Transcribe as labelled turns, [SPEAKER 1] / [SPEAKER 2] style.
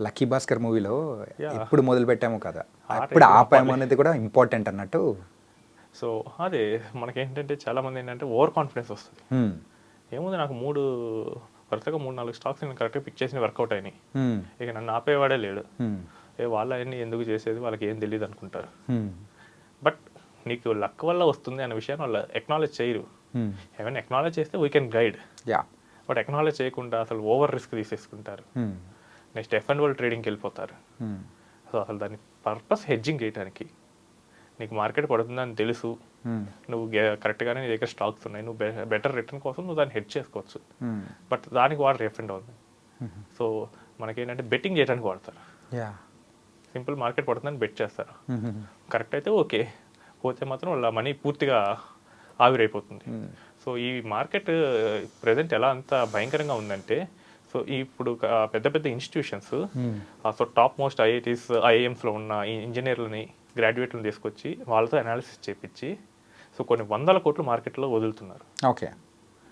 [SPEAKER 1] Lucky Bhaskar మూవీలో
[SPEAKER 2] Yeah.
[SPEAKER 1] ఎప్పుడు మొదలు పెట్టాము కదా
[SPEAKER 2] ఆ
[SPEAKER 1] ఎప్పుడు
[SPEAKER 2] రేంజ్లో
[SPEAKER 1] ఆపాము
[SPEAKER 2] ఆపాలి.
[SPEAKER 1] అనేది కూడా ఇంపార్టెంట్ అన్నట్టు.
[SPEAKER 2] సో అదే మనకేంటంటే చాలామంది ఏంటంటే ఓవర్ కాన్ఫిడెన్స్ వస్తుంది.
[SPEAKER 1] హ్మ్.
[SPEAKER 2] ఏముంది నాకు వరుసగా 3-4 స్టాక్స్ నేను కరెక్ట్గా పిక్ చేసి వర్కౌట్ అయినాయి.
[SPEAKER 1] హ్మ్.
[SPEAKER 2] ఇక నన్ను ఆపేవాడే లేడు.
[SPEAKER 1] హ్మ్.
[SPEAKER 2] వాళ్ళ అవన్నీ ఎందుకు చేసేది, వాళ్ళకి ఏం తెలియదు అనుకుంటారు.
[SPEAKER 1] హ్మ్.
[SPEAKER 2] బట్ నీకు లక్ వల్ల వస్తుంది అనే విషయాన్ని వాళ్ళు ఎక్నాలెడ్జ్ చేయరు.
[SPEAKER 1] హ్మ్.
[SPEAKER 2] ఏమైనా ఎక్నాలెడ్జ్ చేస్తే we can guide.
[SPEAKER 1] Yeah.
[SPEAKER 2] But acknowledge చేయకుండా అసలు ఓవర్ రిస్క్ తీసేసుకుంటారు.
[SPEAKER 1] హ్మ్.
[SPEAKER 2] నెక్స్ట్ F&O ట్రేడింగ్కి వెళ్ళిపోతారు.
[SPEAKER 1] హ్మ్.
[SPEAKER 2] సో అసలు దాని పర్పస్ హెడ్జింగ్ చేయడానికి. నీకు మార్కెట్ పడుతుందని తెలుసు,
[SPEAKER 1] హ్మ్.
[SPEAKER 2] నువ్వు కరెక్ట్గానే నీ దగ్గర స్టాక్స్ ఉన్నాయి, నువ్వు బెటర్ రిటర్న్ కోసం నువ్వు దాన్ని హెడ్ చేసుకోవచ్చు.
[SPEAKER 1] హ్మ్.
[SPEAKER 2] బట్ దానికి వాడు రిఫండ్ అవుతుంది. సో మనకేంటంటే బెట్టింగ్ చేయడానికి వాడతారు.
[SPEAKER 1] యా.
[SPEAKER 2] సింపుల్ మార్కెట్ పడుతుందని బెట్ చేస్తారు.
[SPEAKER 1] హ్మ్.
[SPEAKER 2] కరెక్ట్ అయితే ఓకే, పోతే మాత్రం వాళ్ళ మనీ పూర్తిగా ఆవిరైపోతుంది.
[SPEAKER 1] హ్మ్.
[SPEAKER 2] సో ఈ మార్కెట్ ప్రజెంట్ ఎలా అంత భయంకరంగా ఉందంటే, సో ఇప్పుడు పెద్ద పెద్ద ఇన్స్టిట్యూషన్స్,
[SPEAKER 1] హ్మ్.
[SPEAKER 2] సో టాప్ మోస్ట్ ఐఐటీస్ ఐఐఎమ్స్లో ఉన్న ఈ ఇంజనీర్లని గ్రాడ్యుయేట్లను తీసుకొచ్చి వాళ్ళతో అనాలిసిస్ చేపించి సో కొన్ని 100 కోట్లు మార్కెట్లో వదులుతున్నారు.
[SPEAKER 1] ఓకే.